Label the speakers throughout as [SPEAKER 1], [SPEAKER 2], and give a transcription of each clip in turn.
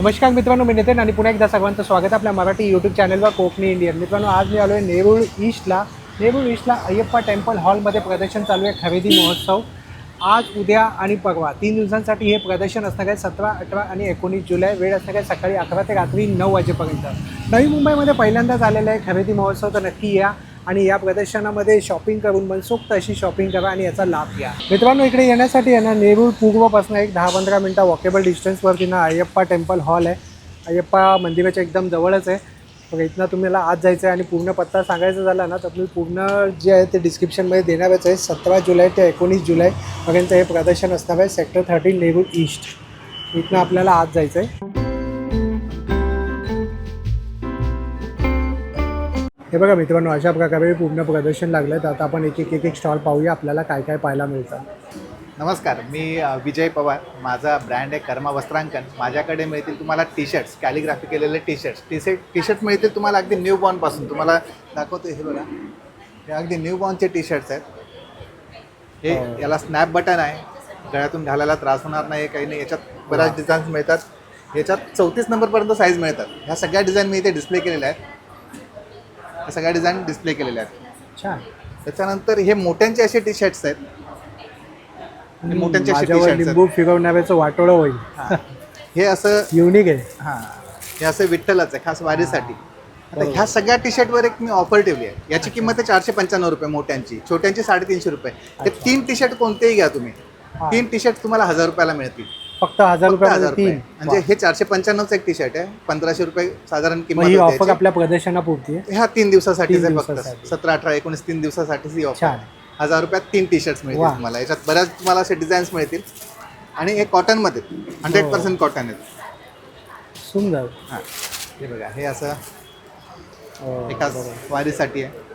[SPEAKER 1] नमस्कार मित्रांनो, मी नितीन आणि पुन्हा एकदा सर्वांचं स्वागत आहे आपल्या मराठी यूट्यूब चॅनलवर कोकणी इंडियन. मित्रांनो, आज मी आलो आहे नेरूळ ईस्टला. नेरूळ ईस्टला अय्यप्पा टेम्पल हॉलमध्ये प्रदर्शन चालू आहे खरेदी महोत्सव. आज, उद्या आणि परवा 3 दिवसांसाठी हे प्रदर्शन असणार आहे. 17, 18 आणि 19 जुलै. वेळ असणार आहे सकाळी 11 ते रात्री 9 वाजेपर्यंत. नवी मुंबईमध्ये पहिल्यांदाच आलेलं आहे खरेदी महोत्सव, तर नक्की या आणि या प्रदर्शनामध्ये शॉपिंग करून मनसोक्त अशी शॉपिंग करा आणि याचा लाभ घ्या. मित्रांनो, इकडे येण्यासाठी आहे ना, नेरूळ पूर्वपासून एक 10-15 मिनटं वॉकेबल डिस्टन्सवरती ना अय्यप्पा टेम्पल हॉल आहे. अय्यप्पा मंदिराच्या एकदम जवळच आहे. बघा, इथनं तुम्हाला आज जायचं आहे आणि पूर्ण पत्ता सांगायचा झाला ना तर तुम्ही पूर्ण जे आहे ते डिस्क्रिप्शनमध्ये देणारच आहे. 17 जुलै ते 19 जुलैपर्यंत हे प्रदर्शन असणार आहे. Sector 13 Nerul east. इथनं आपल्याला आज जायचं आहे. हे बघा मित्रांनो, अशा प्रकारे पूर्ण प्रदर्शन लागलं आहे. तर आता आपण एक स्टॉल पाहूया, आपल्याला काय काय पाहायला मिळतं.
[SPEAKER 2] नमस्कार, मी विजय पवार. माझा ब्रँड आहे कर्मा वस्त्रांकन. माझ्याकडे मिळतील तुम्हाला टी शर्ट्स, कॅलिग्राफी केलेले टी शर्ट्स मिळतील तुम्हाला अगदी न्यू बॉर्नपासून. तुम्हाला दाखवतो, हे बघा, हे अगदी न्यू बॉर्नचे टी शर्ट्स आहेत. हे याला स्नॅप बटन आहे, गळ्यातून घालायला त्रास होणार नाही, काही नाही. याच्यात बऱ्याच डिझाईन्स मिळतात. याच्यात 34 नंबरपर्यंत साईज मिळतात. ह्या सगळ्या डिझाईन मी इथे डिस्प्ले केलेल्या आहेत. ह्या सगळ्या डिझाईन डिस्प्ले केलेल्या आहेत.
[SPEAKER 1] छान.
[SPEAKER 2] त्याच्यानंतर हे मोठ्यांचे असे टी शर्ट्स आहेत. मोठ्यांचे असे टी
[SPEAKER 1] माझ्यावर
[SPEAKER 2] शर्ट्स
[SPEAKER 1] लिंबू फिरवण्याचं वाटोळं होईल.
[SPEAKER 2] हे असं
[SPEAKER 1] युनिक आहे.
[SPEAKER 2] हां, हे असं विठ्ठलाचं आहे, खास वारीसाठी. आता ह्या सगळ्या टी शर्टवर एक मी ऑफर ठेवली आहे. याची किंमत आहे 495 रुपये मोठ्यांची, छोट्यांची 350 रुपये. ते 3 टी शर्ट कोणतेही घ्या तुम्ही, 3 टी शर्ट तुम्हाला 1000 रुपयाला मिळतील.
[SPEAKER 1] फक्त 1000 रुपये.
[SPEAKER 2] म्हणजे हे 495चं एक टी शर्ट आहे. 1500 रुपये साधारण किंमत
[SPEAKER 1] ही
[SPEAKER 2] होते
[SPEAKER 1] ऑफर आपल्या प्रदर्शनापुरती आहे.
[SPEAKER 2] ह्या 3 दिवसासाठीच आहे.
[SPEAKER 1] 3
[SPEAKER 2] फक्त
[SPEAKER 1] दिवसासाठी.
[SPEAKER 2] 17, 18, 19 3 दिवसासाठीच ही ऑफर.
[SPEAKER 1] छान.
[SPEAKER 2] 1000 रुपयात 3 टी शर्ट्स मिळतील
[SPEAKER 1] वा.
[SPEAKER 2] तुम्हाला. याच्यात बऱ्याच तुम्हाला असे डिझाईन्स मिळतील आणि हे कॉटनमध्ये 100% कॉटन आहेत.
[SPEAKER 1] सुंदर.
[SPEAKER 2] हां, हे बघा, हे असं एका
[SPEAKER 1] बरोबर.
[SPEAKER 2] वारीसाठी आहे.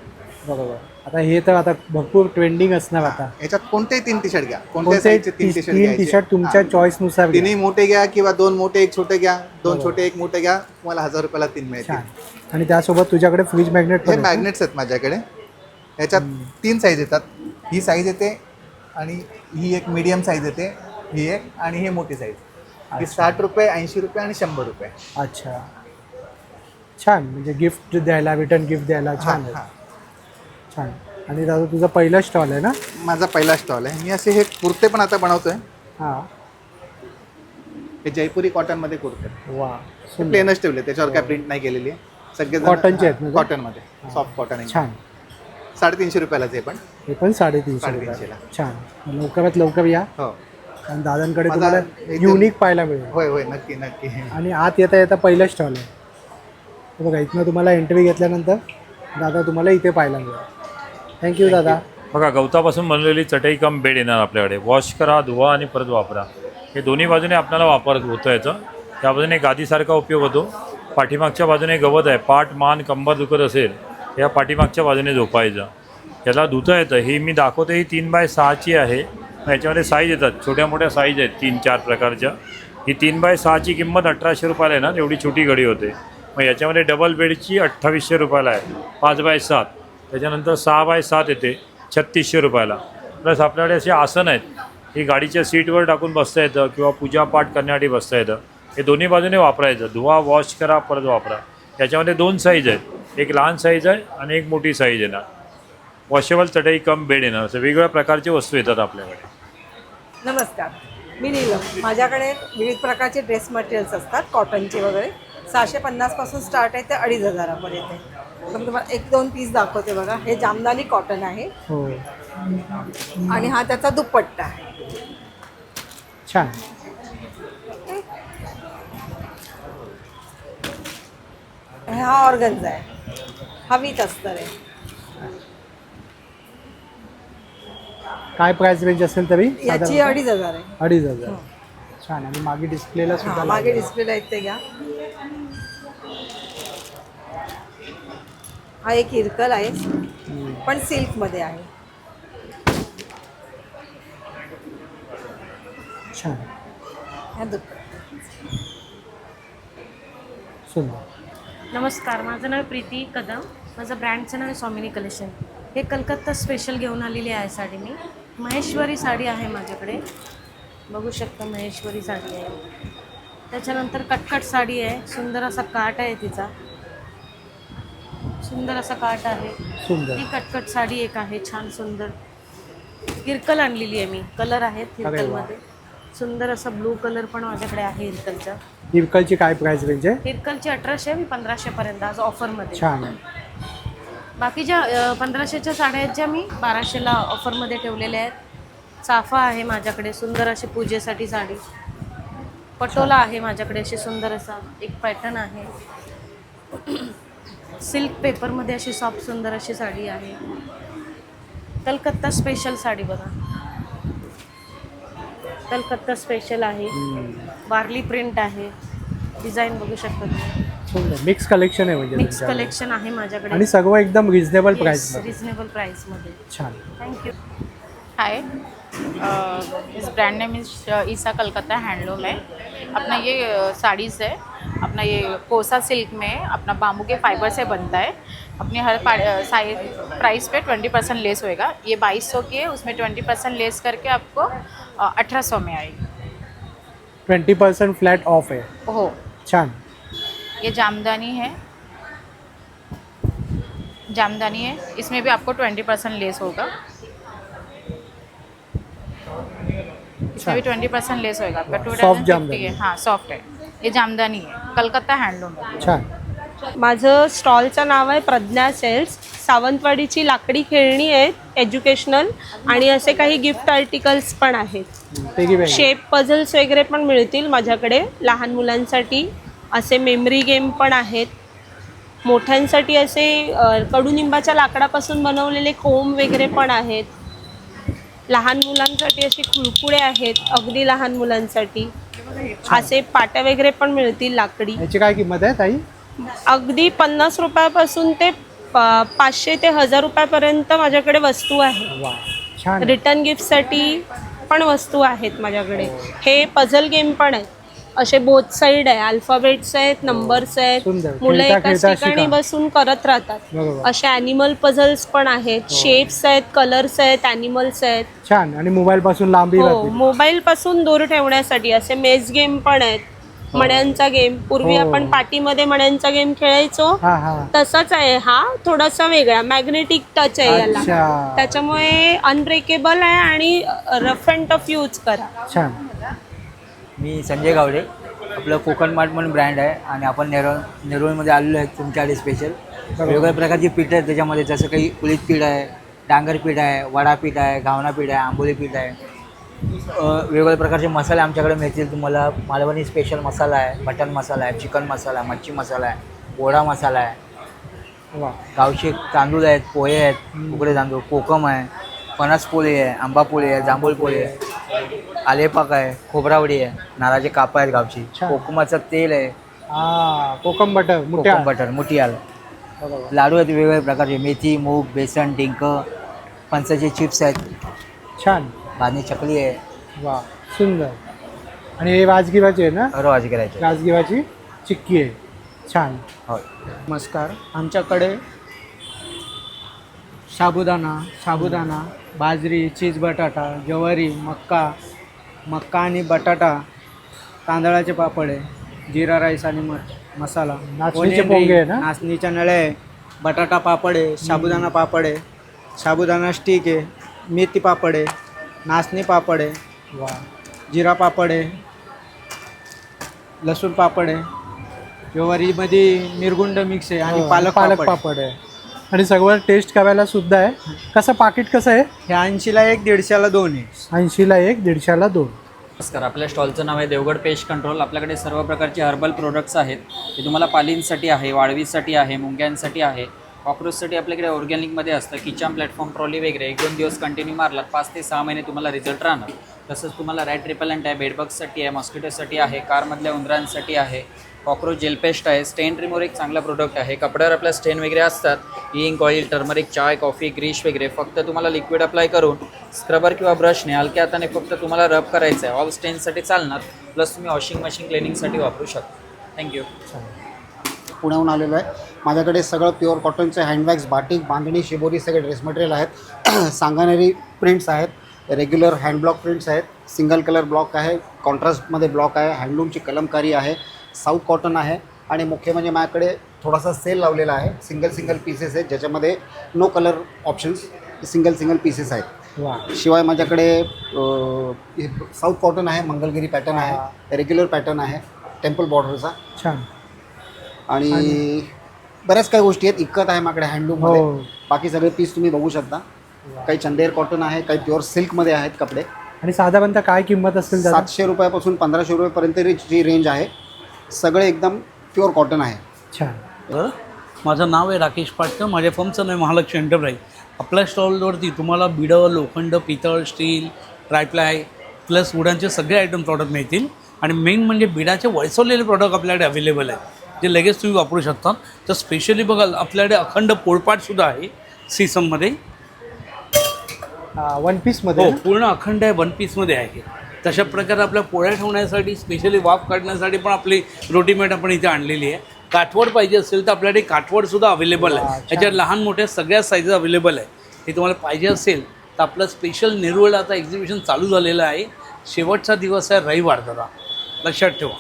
[SPEAKER 1] बरोबर. आता हे तर आता भरपूर ट्रेंडिंग असणार. आता
[SPEAKER 2] याच्यात कोणतेही 3 टी शर्ट घ्या, कोणत्या
[SPEAKER 1] कोणते
[SPEAKER 2] साईजचे 3 टी शर्ट
[SPEAKER 1] 3 टी शर्ट तुमच्या चॉईसनुसार घ्या.
[SPEAKER 2] 3 मोठे घ्या किंवा 2 मोठे 1 छोटे घ्या, 2 छोटे 1 मोठे घ्या, तुम्हाला 1000 रुपयाला 3 मिळतील.
[SPEAKER 1] छान. आणि त्यासोबत तुझ्याकडे फ्रीज मॅग्नेट
[SPEAKER 2] हे मॅग्नेट्स आहेत माझ्याकडे. ह्याच्यात 3 साईज येतात. ही साईज येते आणि ही एक मीडियम साईज येते, ही एक, आणि ही मोठी साईज. ही 60 रुपये, 80 रुपये आणि 100 रुपये.
[SPEAKER 1] अच्छा, छान. म्हणजे गिफ्ट द्यायला, रिटर्न गिफ्ट द्यायला छान आहे.
[SPEAKER 2] हां,
[SPEAKER 1] छान. आणि दादा, तुझा पहिला स्टॉल आहे ना?
[SPEAKER 2] माझा पहिला स्टॉल आहे. मी असे हे कुर्ते पण आता बनवतोय.
[SPEAKER 1] हां.
[SPEAKER 2] हे जयपुरी कॉटनमध्ये कुर्ते,
[SPEAKER 1] वा.
[SPEAKER 2] प्लेनच ठेवले, त्याच्यावर काय प्रिंट नाही केलेली आहे. सगळे
[SPEAKER 1] कॉटनचे आहेत ना?
[SPEAKER 2] कॉटनमध्ये, सॉफ्ट कॉटन आहे.
[SPEAKER 1] छान.
[SPEAKER 2] 350 रुपयालाच आहे पण.
[SPEAKER 1] हे पण 350
[SPEAKER 2] 350 ला.
[SPEAKER 1] छान. लवकरात लवकर या
[SPEAKER 2] हो,
[SPEAKER 1] आणि दादांकडे
[SPEAKER 2] माझा
[SPEAKER 1] तुम्हाला
[SPEAKER 2] एकदम-
[SPEAKER 1] युनिक पाहायला मिळेल.
[SPEAKER 2] होय होय, नक्की नक्की.
[SPEAKER 1] आणि आत येता येता पहिला स्टॉल आहे. हे बघा, इथनं तुम्हाला एंट्री घेतल्यानंतर दादा तुम्हाला इथे पाहायला मिळेल. थँक्यू दादा.
[SPEAKER 3] बघा, गवतापासून बनवलेली चटई कम बेड येणार आपल्याकडे. वॉश करा, धुवा आणि परत वापरा. हे दोन्ही बाजूने आपल्याला वापर होतं. याचं त्या बाजूने गादीसारखा उपयोग होतो. पाठीमागच्या बाजूने गवत आहे. पाठ, मान, कंबर दुखत असेल या पाठीमागच्या बाजूने झोपायचं. याला धुता येतं. ही मी दाखवतो, ही 3x6ची आहे. याच्यामध्ये साईज येतात, छोट्या मोठ्या साईज आहेत 3-4 प्रकारच्या. ही 3x6ची किंमत 1800 रुपयाला आहे ना, एवढी छोटी घडी होते. मग याच्यामध्ये डबल बेडची 2800 रुपयाला आहे, 5x7. त्याच्यानंतर 6x7 येते 3600 रुपयाला. प्लस आपल्याकडे असे आसन आहेत. ही गाडीच्या सीटवर टाकून बसता येतं किंवा पूजापाठ करण्यासाठी बसता येतं. हे दोन्ही बाजूने वापरायचं. धुवा, वॉश करा, परत वापरा. याच्यामध्ये 2 साईज आहेत, एक लहान साईज आहे आणि एक मोठी साईज येणार. वॉशेबल चटई कम बेड येणार. असं वेगवेगळ्या प्रकारचे वस्तू येतात आपल्याकडे.
[SPEAKER 4] नमस्कार, मी नीलम. माझ्याकडे विविध प्रकारचे ड्रेस मटेरियल्स असतात, कॉटनचे वगैरे. 650 पासून स्टार्ट आहे ते 2500 पर्यंत आहे. तर मी तुम्हाला 1-2 पीस दाखवते. बघा, हे जामदानी कॉटन आहे
[SPEAKER 1] हो,
[SPEAKER 4] आणि हा त्याचा दुपट्टा आहे.
[SPEAKER 1] छान.
[SPEAKER 4] हा ऑर्गन्झा आहे, हा विथ अस्तर आहे.
[SPEAKER 1] काय प्राइस रेंज असेल तरी?
[SPEAKER 4] याची 2500 आहे.
[SPEAKER 1] 2500. छान. आणि मागे डिस्प्लेला सुद्धा
[SPEAKER 4] हां, मागे डिस्प्लेला आहेत ते घ्या. हा एक इरकल आहे, पण सिल्कमध्ये आहे.
[SPEAKER 1] छान.
[SPEAKER 4] ह्या दुपट्टा.
[SPEAKER 1] सुंदर.
[SPEAKER 5] नमस्कार, माझं नाव प्रीती कदम. माझं ब्रँडचं नाव आहे स्वामिनी कलेक्शन. हे कलकत्ता स्पेशल घेऊन आलेली आहे साडी. मी महेश्वरी साडी आहे माझ्याकडे, बघू शकता. महेश्वरी साडी आहे. त्याच्यानंतर कटकट साडी आहे, सुंदर असा काठ आहे तिचा, सुंदर असा काठ आहे.
[SPEAKER 1] सुंदर.
[SPEAKER 5] ही कटकट साडी एक आहे, छान सुंदर. हिरकल आणलेली आहे मी, कलर आहेत हिरकलमध्ये. सुंदर असा ब्लू कलर पण माझ्याकडे आहे हिरकलचा.
[SPEAKER 1] हिरकलची काय प्राइस रेंज आहे?
[SPEAKER 5] हिरकलची 1800, मी 1500 पर्यंत आज ऑफरमध्ये.
[SPEAKER 1] छान आहे.
[SPEAKER 5] बाकीच्या 1500च्या साड्या आहेत ज्या मी 1200ला ऑफरमध्ये ठेवलेल्या आहेत. चाफा आहे माझ्याकडे, सुंदर अशी पूजेसाठी साडी. पटोला आहे माझ्याकडे, अशी सुंदर असा एक पॅटर्न आहे. सिल्क पेपरमध्ये अशी सॉफ्ट सुंदर अशी साडी आहे. कलकत्ता स्पेशल साडी बघा, कलकत्ता स्पेशल आहे. वारली प्रिंट आहे, डिझाईन बघू शकता तुम्ही.
[SPEAKER 1] सुंदर मिक्स कलेक्शन आहे म्हणजे
[SPEAKER 5] मिक्स
[SPEAKER 1] तुमच्याकडे.
[SPEAKER 5] कलेक्शन आहे माझ्याकडे
[SPEAKER 1] आणि सगळं एकदम रिजनेबल प्राइस मध्ये.
[SPEAKER 5] रिजनेबल प्राइसमध्ये.
[SPEAKER 1] छान.
[SPEAKER 5] थँक्यू.
[SPEAKER 6] हाय, इस ब्रांड नेम इस ईसा कलकत्ता हैंडलूम है. अपना ये साड़ीज़ है, अपना ये कोसा सिल्क में अपना बाम्बू के फाइबर से बनता है. अपनी हर प्राइस पे 20% लेस होएगा. ये 2200 की है, उसमें 20% लेस करके आपको 1800 में आएगी.
[SPEAKER 1] 20% फ्लॅट ऑफ आहे.
[SPEAKER 6] हो.
[SPEAKER 1] छान.
[SPEAKER 6] ये जामदानी है, जामदानी है, इसमें भी आपको 20% लेस होगा. इसमें भी 20% लेस होएगा आपका.
[SPEAKER 1] Soft
[SPEAKER 6] 2050
[SPEAKER 1] जामदानी.
[SPEAKER 6] है. हाँ, सॉफ्ट है. ये जामदानी है, कलकत्ता हैंडलूम है.
[SPEAKER 1] छान.
[SPEAKER 7] माझं स्टॉलचं नाव आहे प्रज्ञा सेल्स. सावंतवाडीची लाकडी खेळणी आहेत, एज्युकेशनल, आणि असे काही गिफ्ट आर्टिकल्स पण आहेत.
[SPEAKER 1] पेगी बँक.
[SPEAKER 7] शेप पझल्स वगैरे पण मिळतील माझ्याकडे लहान मुलांसाठी. असे मेमरी गेम पण आहेत. मोठ्यांसाठी असे कडुनिंबाच्या लाकडापासून बनवलेले कोंब वगैरे पण आहेत. लहान मुलांसाठी असे खुळखुळे आहेत, अगदी लहान मुलांसाठी. असे पाट्या वगैरे पण मिळतील लाकडी.
[SPEAKER 1] याची काय किंमत आहे ताई?
[SPEAKER 7] अगदी 50 रुपयापासून ते 500 ते 1000 रुपयापर्यंत माझ्याकडे वस्तू आहे.
[SPEAKER 1] वा, छान.
[SPEAKER 7] रिटर्न गिफ्टसाठी पण वस्तू आहेत माझ्याकडे. हे पझल गेम पण आहेत, असे बोथ साईड आहे, अल्फाबेट्स आहेत, नंबर्स आहेत.
[SPEAKER 1] सुंदर.
[SPEAKER 7] मुलं
[SPEAKER 1] खेळता
[SPEAKER 7] एकाच
[SPEAKER 1] खेळता
[SPEAKER 7] ठिकाणी
[SPEAKER 1] शिका.
[SPEAKER 7] बसून करत राहतात.
[SPEAKER 1] बरोबर.
[SPEAKER 7] असे ॲनिमल पझल्स पण आहेत, शेप्स आहेत, कलर्स आहेत, ॲनिमल्स आहेत.
[SPEAKER 1] छान. आणि मोबाईल पासून लांबी
[SPEAKER 7] हो,
[SPEAKER 1] राहते.
[SPEAKER 7] मोबाईल पासून दूर ठेवण्यासाठी असे मेज गेम पण आहेत. मण्यांचा गेम, पूर्वी
[SPEAKER 1] हो.
[SPEAKER 7] आपण पाटीमध्ये मण्यांचा गेम खेळायचो,
[SPEAKER 1] हा हा.
[SPEAKER 7] तसाच आहे हा, थोडासा वेगळा. मॅग्नेटिक टच आहे याला,
[SPEAKER 1] अच्छा.
[SPEAKER 7] त्याच्यामुळे अनब्रेकेबल आहे आणि रफ अँड टफ यूज करा.
[SPEAKER 1] छान.
[SPEAKER 8] मी संजय गावडे. आपलं कोकण मार्ट म्हणून ब्रँड आहे आणि आपण नेरूळमध्ये आलेलो आहे तुमच्याकडे स्पेशल. वेगवेगळ्या प्रकारची पीठ आहेत त्याच्यामध्ये, जसं काही कुळीत पीठ आहे, डांगर पीठ आहे, वडा पीठ आहे, घावना पीठ आहे, आंबोली पीठ आहे. वेगवेगळ्या प्रकारचे मसाले आमच्याकडे मिळतील तुम्हाला. मालवणी स्पेशल मसाला आहे, मटन मसाला आहे, चिकन मसाला आहे, मच्छी मसाला आहे, गोडा मसाला आहे,
[SPEAKER 1] वा.
[SPEAKER 8] गावचे तांदूळ आहेत, पोहे आहेत, उकडे तांदूळ, कोकम आहे, फणस पोळी आहे, आंबा पोळी आहे, जांभूळ पोळी आहे, आलेपाक आहे, खोबरावडी आहे, नारळाचे कापं आहेत गावची,
[SPEAKER 1] छान.
[SPEAKER 8] कोकमाचं तेल आहे,
[SPEAKER 1] कोकम बटर,
[SPEAKER 8] कोकम बटर, मुठियाल, लाडू आहेत वेगवेगळ्या प्रकारचे, मेथी, मूग, बेसन, डिंक, फणसाचे चिप्स आहेत,
[SPEAKER 1] छान.
[SPEAKER 8] भाजणी चकली आहे.
[SPEAKER 1] वा, सुंदर. आणि हे राजगिराची आहे ना?
[SPEAKER 8] रोज करायचे.
[SPEAKER 1] राजगिराची चिक्की आहे. छान.
[SPEAKER 8] हो.
[SPEAKER 9] नमस्कार. आमच्याकडे साबुदाणा, बाजरी, चीज बटाटा, ज्वारी, मक्का आणि बटाटा, तांदळाचे पापड आहे, जिरा राईस आणि मसाला,
[SPEAKER 1] नाचणीचे पोंगे आहे ना?
[SPEAKER 9] नाचणीच्या नळ्या आहे, बटाटा पापड आहे, साबुदाणा पापड आहे, साबुदाणा स्टिक आहे, मेथी पापड आहे, नाचणी पापड आहे,
[SPEAKER 1] वा.
[SPEAKER 9] जिरा पापड आहे, लसूण पापड आहे, ज्वारीमध्ये मिरगुंड मिक्स आहे आणि पालक
[SPEAKER 1] पापड आहे. आणि सगळं टेस्ट करायला सुद्धा आहे. कसं पाकिट कसं आहे?
[SPEAKER 9] हे 80ला 1, 150ला 2 आहे.
[SPEAKER 1] 80ला 1, 150ला 2.
[SPEAKER 10] नमस्कार. आपल्या स्टॉलचं नाव आहे देवगड पेस्ट कंट्रोल. आपल्याकडे सर्व प्रकारचे हर्बल प्रोडक्ट्स आहेत. ते तुम्हाला पालींसाठी आहे, वाळवीसाठी आहे, मुंग्यांसाठी आहे, कॉक्रोचसाठी आपल्याकडे ऑर्गॅनिकमध्ये असतं. किचन प्लॅटफॉर्म, ट्रॉली वगैरे 1-2 दिवस कंटिन्यू मारलात 5 ते 6 महिने तुम्हाला रिझल्ट राहणार. तसंच तुम्हाला रॅट रिपेलंट आहे, बेडबग्ससाठी आहे, मॉस्किटोसाठी आहे, कारमधल्या उंदरांसाठी आहे, कॉक्रोच जेल पेस्ट आहे, स्टेन रिमूव्हर एक चांगला प्रोडक्ट आहे. कपड्यावर आपल्या स्टेन वगैरे असतात, इंक, ऑइल, टर्मरिक, चाय, कॉफी, ग्रीश वगैरे फक्त तुम्हाला लिक्विड अप्लाय करून स्क्रबर किंवा ब्रशने हलक्या हाताने फक्त तुम्हाला रब करायचं आहे. ऑल स्टेनसाठी चालणार, प्लस तुम्ही वॉशिंग मशीन क्लिनिंगसाठी वापरू शकता. थँक्यू.
[SPEAKER 11] पुण्याहून आलेलो आहे. माझ्याकडे सगळं प्युअर कॉटनचे हँडबॅग्स, बाटिक, बांधणी, शिबोरी सगळे ड्रेस मटेरियल आहेत. सांगानेरी प्रिंट्स आहेत, रेग्युलर हँड ब्लॉक प्रिंट्स आहेत, सिंगल कलर ब्लॉक आहे, कॉन्ट्रास्टमध्ये ब्लॉक आहे, हँडलूमची कलमकारी आहे, साऊथ कॉटन आहे आणि मुख्य म्हणजे माझ्याकडे थोडासा सेल लावलेला आहे. सिंगल पीसेस आहेत ज्याच्यामध्ये no colour options, single pieces आहेत.
[SPEAKER 1] वा,
[SPEAKER 11] शिवाय माझ्याकडे साऊथ कॉटन आहे, मंगलगिरी पॅटर्न आहे, रेग्युलर पॅटर्न आहे टेम्पल बॉर्डरचा
[SPEAKER 1] छान.
[SPEAKER 11] आणि बऱ्याच काही गोष्टी आहेत. इक्कत आहे माझ्याकडे हँडलूममध्ये.
[SPEAKER 1] हो.
[SPEAKER 11] बाकी सगळे पीस तुम्ही बघू शकता. काही चंदेर कॉटन आहे, काही प्युअर सिल्कमध्ये आहेत कपडे.
[SPEAKER 1] आणि साधारणतः काय किंमत असेल दादा?
[SPEAKER 11] 700 रुपयापासून 1500 रुपयापर्यंतची रेंज आहे. सगळे एकदम प्युअर कॉटन आहे.
[SPEAKER 1] छान.
[SPEAKER 12] माझं नाव आहे राकेश पाटकर. माझ्या फर्मचं नाव आहे महालक्ष्मी एंटरप्राइज. आपल्या स्टॉलवरती तुम्हाला बिडं, लोखंड, पितळ, स्टील, ट्रायप्लाय प्लस वुडांचे सगळे आयटम प्रॉडक्ट मिळतील. आणि मेन म्हणजे बिडाचे वळसवलेले प्रॉडक्ट आपल्याकडे अवेलेबल आहेत जे लगेच तुम्ही वापरू शकता. तर स्पेशली बघाल आपल्याकडे अखंड पोळपाटसुद्धा आहे सीसममध्ये.
[SPEAKER 1] वन पीसमध्ये?
[SPEAKER 12] हो, पूर्ण अखंड आहे, वन पीसमध्ये आहे. तशा प्रकारे आपल्या पोळ्या ठेवण्यासाठी स्पेशली वाफ काढण्यासाठी पण आपली रोटीमेट आपण इथे आणलेली आहे. काठवड पाहिजे असेल तर आपल्याकडे काठवडसुद्धा अवेलेबल आहे. त्याच्यात लहान मोठ्या सगळ्या साईजेस अवेलेबल आहे. हे तुम्हाला पाहिजे असेल तर आपलं स्पेशल नेरुळला आता एक्झिबिशन चालू झालेलं आहे. शेवटचा दिवस आहे रविवार, दादा लक्षात ठेवा.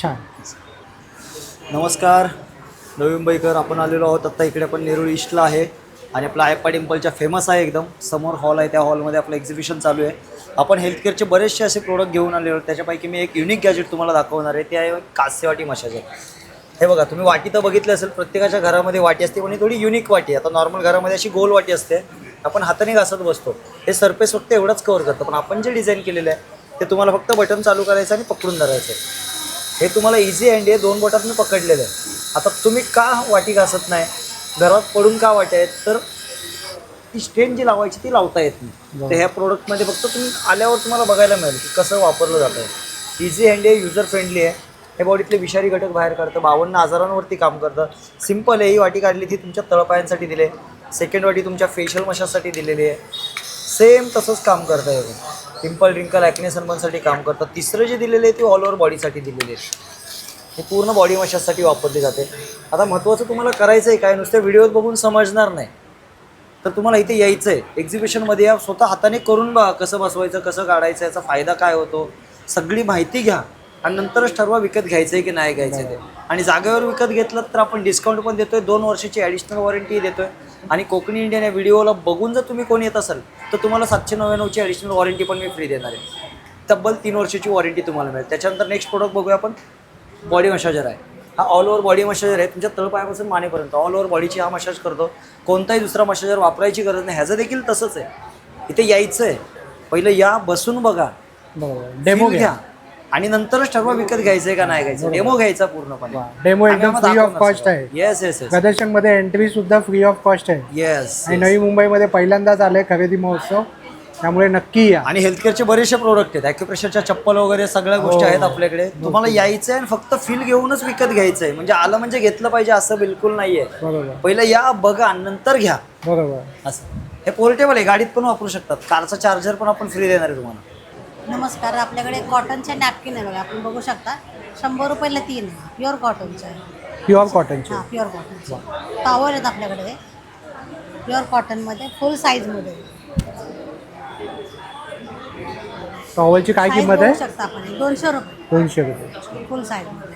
[SPEAKER 1] छान.
[SPEAKER 13] नमस्कार, नवी मुंबईकर. आपण आलेलो आहोत आत्ता इकडे. आपण नेरूळ ईस्टला आहे आणि आपला अयप्पा टेम्पलच्या फेमस आहे एकदम समोर हॉल आहे. त्या हॉलमध्ये आपलं एक्झिबिशन चालू आहे. आपण हेल्थकेअरचे बरेचसे असे प्रोडक्ट घेऊन आलेलो आहोत. त्याच्यापैकी मी एक युनिक गॅजेट तुम्हाला दाखवणार आहे. ते आहे कास्यवाटी मशाजर. हे बघा, तुम्ही वाटी तर बघितली असेल, प्रत्येकाच्या घरामध्ये वाटी असते पण ही थोडी युनिक वाटी आहे. आता नॉर्मल घरामध्ये अशी गोल वाटी असते, आपण हाताने घासत बसतो. हे सरफेस फक्त एवढंच कव्हर करतं. पण आपण जे डिझाईन केलेलं आहे ते तुम्हाला फक्त बटन चालू करायचं आणि पकडून धरायचं आहे. हे तुम्हाला इझी हँड आहे, 2 बोटात मी पकडलेलं आहे. आता तुम्ही का वाटी घासत नाही, घरात पडून का वाट्या आहेत, तर ती स्ट्रेन जी लावायची ती लावता येत नाही. तर ह्या प्रोडक्टमध्ये फक्त तुम्ही आल्यावर तुम्हाला बघायला मिळेल की कसं वापरलं जातं आहे. इझी हँड आहे, युजर फ्रेंडली आहे. हे बॉडीतले विषारी घटक बाहेर काढतं, 52 आजारांवरती काम करतं. सिम्पल आहे. ही वाटी काढली ती तुमच्या तळपायांसाठी दिली आहे. सेकंड वाटी तुमच्या फेशियल मशाजसाठी दिलेली आहे. सेम तसंच काम करतं आहे. पिंपल, रिंकल, ॲक्ने, सनबर्नसाठी काम करतं. तिसरं जे दिलेलं आहे ते ऑल ओव्हर बॉडीसाठी दिलेले आहे. हे पूर्ण बॉडी मशाजसाठी वापरली जाते. आता महत्त्वाचं तुम्हाला करायचं आहे काय, नुसत्या व्हिडिओत बघून समजणार नाही. तर तुम्हाला इथे यायचं आहे, एक्झिबिशनमध्ये या, स्वतः हाताने करून बघा कसं बसवायचं, कसं काढायचं, याचा फायदा काय होतो, सगळी माहिती घ्या आणि नंतरच ठरवा विकत घ्यायचं आहे की नाही घ्यायचं आहे ते. आणि जागेवर विकत घेतलं तर आपण डिस्काउंट पण देतो आहे, 2 वर्षाची ॲडिशनल वॉरंटी देतो आहे. आणि कोकणी इंडियन या व्हिडिओला बघून जर तुम्ही कोण येत असाल तर तुम्हाला 799ची ॲडिशनल वॉरंटी पण मी फ्री देणार आहे. तब्बल 3 वर्षाची वॉरंटी तुम्हाला मिळेल. त्याच्यानंतर नेक्स्ट प्रोडक्ट बघूया आपण. बॉडी मसाजर आहे. हा ऑल ओव्हर बॉडी मसाजर आहे. तुमच्या तळपायापासून मानेपर्यंत ऑल ओव्हर बॉडीची हा मसाज करतो. कोणताही दुसरा मसाजर वापरायची गरज नाही. ह्याचं देखील तसंच आहे. इथे यायचं आहे, पहिलं या, बसून बघा,
[SPEAKER 1] डेमो घ्या
[SPEAKER 13] आणि नंतरच ठरवा विकत घ्यायचं आहे का नाही घ्यायचं. डेमो घ्यायचा पूर्णपणे.
[SPEAKER 1] डेमो एकदम फ्री ऑफ कॉस्ट आहे.
[SPEAKER 13] Yes yes yes.
[SPEAKER 1] प्रदर्शनमध्ये एंट्री सुद्धा फ्री ऑफ कॉस्ट आहे.
[SPEAKER 13] येस.
[SPEAKER 1] आणि नवी मुंबईमध्ये पहिल्यांदाच आलंय खरेदी महोत्सव, त्यामुळे नक्की या.
[SPEAKER 13] आणि हेल्थकेअरचे बरेचसे प्रोडक्ट आहेत. ॲक्युप्रेशरच्या चप्पल वगैरे सगळ्या गोष्टी आहेत आपल्याकडे. तुम्हाला यायचं आहे आणि फक्त फील घेऊनच विकत घ्यायचं आहे. म्हणजे आलं म्हणजे घेतलं पाहिजे असं बिलकुल नाही आहे.
[SPEAKER 1] बरोबर.
[SPEAKER 13] पहिलं या, बघा, नंतर घ्या.
[SPEAKER 1] बरोबर.
[SPEAKER 13] असं. हे पोर्टेबल आहे, गाडीत पण वापरू शकतात. कारचा चार्जर पण आपण फ्री देणार आहे तुम्हाला.
[SPEAKER 14] नमस्कार. आपल्याकडे कॉटनचे नॅपकिन आहे बघा, आपण बघू शकता. 100 रुपयाला 3 आहे. प्युअर कॉटनचे आहे.
[SPEAKER 1] प्युअर कॉटनचे?
[SPEAKER 14] हां, प्युअर कॉटनचे. टॉवल आहेत आपल्याकडे प्युअर कॉटनमध्ये, फुल साईजमध्ये.
[SPEAKER 1] टॉवलची काय किंमत आहे?
[SPEAKER 14] बघू शकता आपण 200 रुपये.
[SPEAKER 1] 200 रुपये
[SPEAKER 14] फुल साईजमध्ये.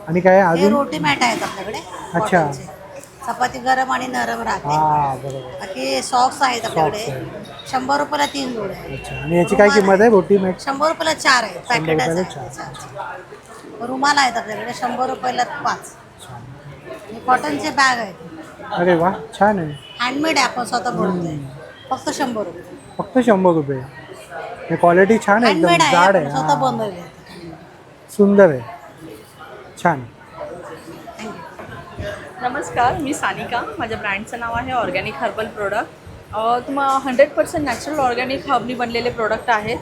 [SPEAKER 1] आणि काय
[SPEAKER 14] हे
[SPEAKER 1] अजून?
[SPEAKER 14] रोटी मॅट आहेत आपल्याकडे.
[SPEAKER 1] अच्छा.
[SPEAKER 14] कॉटनचे. चपाती गरम आणि नरम राहते.
[SPEAKER 1] हां, बरोबर.
[SPEAKER 14] बाकी सॉक्स आहेत आपल्याकडे. 100 रुपयाला 3 जोड आहे.
[SPEAKER 1] अच्छा. आणि याची काय किंमत आहे रोटी मॅट?
[SPEAKER 14] 100 रुपयाला 4 आहेत.
[SPEAKER 1] 100 रुपयाला
[SPEAKER 14] पॅकेट 4. रुमाल आहेत आपल्याकडे 100 रुपयाला 5. कॉटनचे बॅग आहेत.
[SPEAKER 1] अरे वा, छान आहे.
[SPEAKER 14] हँडमेड आहे, आपण स्वतः बनवतोय. फक्त 100 रुपये.
[SPEAKER 1] फक्त 100 रुपये. हे क्वालिटी छान आहे, एकदम
[SPEAKER 14] हँडमेड आहे,
[SPEAKER 1] जाड
[SPEAKER 14] आपण
[SPEAKER 1] आहे.
[SPEAKER 14] स्वतः
[SPEAKER 1] हां.
[SPEAKER 14] बनवले.
[SPEAKER 1] सुंदर आहे, छान.
[SPEAKER 15] नमस्कार, मी सानिका. माझ्या ब्रँडचं नाव आहे ऑर्गॅनिक हर्बल प्रोडक्ट. तुम्हाला 100% नॅचरल ऑर्गॅनिक हर्बनी बनलेले प्रोडक्ट आहेत.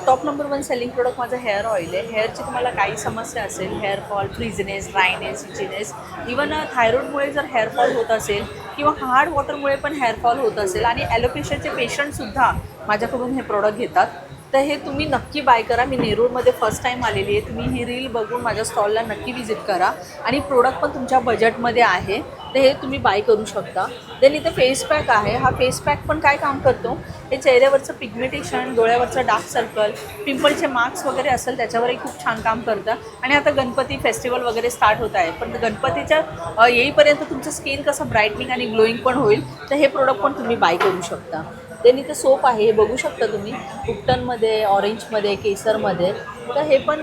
[SPEAKER 15] टॉप नंबर 1 सेलिंग प्रोडक्ट माझं हेअर ऑइल आहे. हेअरची तुम्हाला काही समस्या असेल, हेअरफॉल, फ्रीझनेस, ड्रायनेस, इचिनेस, इवन थायरॉइडमुळे जर हेअरफॉल होत असेल किंवा हार्ड वॉटरमुळे पण हेअरफॉल होत असेल आणि ॲलोपेशियाचे पेशंटसुद्धा माझ्याकडून हे प्रोडक्ट घेतात. तर हे तुम्ही नक्की बाय करा. मी नेरूळमध्ये फर्स्ट टाईम आलेली आहे. तुम्ही ही रील बघून माझ्या स्टॉलला नक्की व्हिजिट करा आणि प्रोडक्ट पण तुमच्या बजेटमध्ये आहे. तर हे तुम्ही बाय करू शकता. देन इथे फेस पॅक आहे. हा फेस पॅक पण काय काम करतो, हे चेहऱ्यावरचं पिगमेंटेशन, डोळ्यावरचं डार्क सर्कल, पिंपलचे मार्क्स वगैरे असेल त्याच्यावरही खूप छान काम करतं. आणि आता गणपती फेस्टिवल वगैरे स्टार्ट होत आहे, पण गणपतीच्या येईपर्यंत तुमचं स्किन कसं ब्राईटनिंग आणि ग्लोईंग पण होईल, तर हे प्रोडक्ट पण तुम्ही बाय करू शकता. देन इथे सोप आहे, हे बघू शकता तुम्ही, उपटनमध्ये, ऑरेंजमध्ये, केसरमध्ये. तर हे पण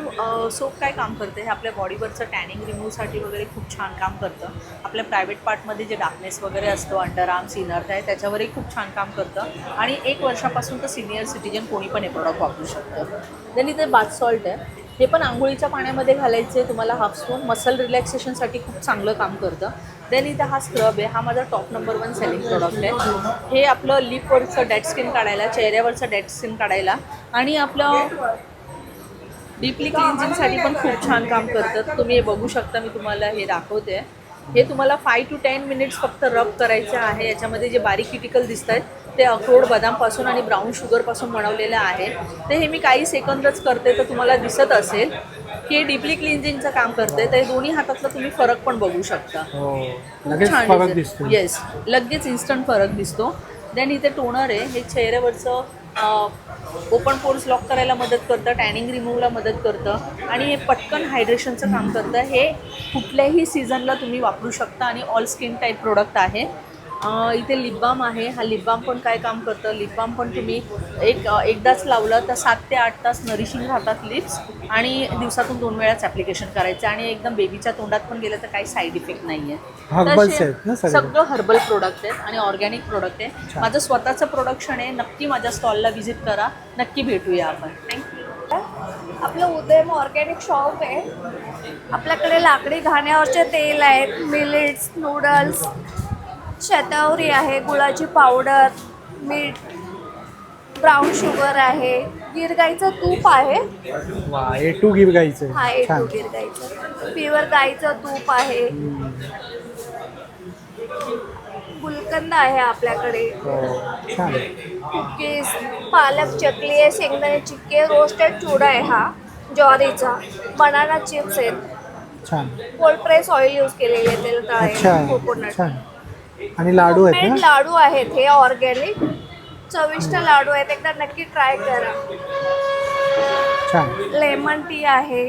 [SPEAKER 15] सोप काय काम करते, हे आपल्या बॉडीवरचं टॅनिंग रिमूव्हसाठी वगैरे खूप छान काम करतं. आपल्या प्रायव्हेट पार्टमध्ये जे डार्कनेस वगैरे असतो, अंडर आर्म्स, इनर थाय, त्याच्यावरही खूप छान काम करतं. आणि 1 वर्षापासून तर सिनियर सिटीजन कोणी पण हे प्रोडक्ट वापरू शकतं. देन इथे बाथ सॉल्ट आहे, हे पण आंघोळीच्या पाण्यामध्ये घालायचे तुम्हाला हाफ स्पून, मसल रिलॅक्सेशनसाठी खूप चांगलं काम करतं. देन इथे हा स्क्रब आहे, हा माझा टॉप नंबर 1 सेलिंग प्रोडक्ट आहे. हे आपलं लिपवरचं डेड स्किन काढायला, चेहऱ्यावरचं डेड स्किन काढायला आणि आपलं डीपली क्लिन्झिंगसाठी पण खूप छान काम करतं. तुम्ही हे बघू शकता, मी तुम्हाला हे दाखवते. हे तुम्हाला 5 to 10 मिनिट्स फक्त रब करायचं आहे. याच्यामध्ये जे बारीक किटिकल दिसत आहेत ते अक्रोड बदामपासून आणि ब्राऊन शुगरपासून बनवलेलं आहे. ते हे मी काही सेकंदच करते, तर तुम्हाला दिसत असेल की हे डीपली क्लिन्झिंगचं काम करते. तर दोन्ही हातातला तुम्ही फरक पण बघू शकता.
[SPEAKER 1] लगेच फरक दिसतो.
[SPEAKER 15] येस, लगेच इन्स्टंट फरक दिसतो. देन इथे टोनर आहे, हे चेहऱ्यावरचं ओपन पोर्स लॉक करायला मदत करतं, टॅनिंग रिमूव्हला मदत करतं आणि हे पटकन हायड्रेशनचं काम करतं. हे कुठल्याही सीझनला तुम्ही वापरू शकता आणि ऑल स्किन टाईप प्रोडक्ट आहे. इथे लिप बाम आहे, हा लिप बाम पण काय काम करतं, लिप बाम पण तुम्ही एकदाच लावलं तर 7 ते 8 तास नरिशिंग राहतात लिप्स आणि दिवसातून 2 वेळाच ॲप्लिकेशन करायचं आणि एकदम बेबीच्या तोंडात पण गेलं तर काही साईड इफेक्ट नाही आहे. सगळं हर्बल प्रोडक्ट आहेत आणि ऑर्गॅनिक प्रोडक्ट आहे. माझं स्वतःचं प्रोडक्शन आहे, नक्की माझ्या स्टॉलला व्हिजिट करा, नक्की भेटूया आपण. थँक्यू.
[SPEAKER 16] आपलं उदयम ऑर्गॅनिक शॉप आहे. आपल्याकडे लाकडी घाण्यावरचे तेल आहेत, मिलेट्स, नूडल्स, शतावरी आहे, गुळाची पावडर, मीठ, ब्राऊन शुगर आहे, गिर गाईचं तूप आहे.
[SPEAKER 1] वा, A2 गिर गाईचं.
[SPEAKER 16] हा, A2 गिर गाईचं, प्युअर गाईचं तूप आहे. गुलकंद आहे आपल्याकडे. कुकीज, पालक चकली आहे, शेंगदाणे चिक्की, रोस्टेड चुडा आहे, हा ज्वारीचा, बनाना चिप्स आहेत, कोल्ड प्रेस ऑइल यूज केलेले आहे, तेल तळायला, कोकोनट.
[SPEAKER 1] आणि लाडू आहेत ना?
[SPEAKER 16] लाडू आहेत, हे ऑर्गॅनिक चविष्ट लाडू आहेत, एकदा नक्की ट्राय करा. लेमन टी आहे,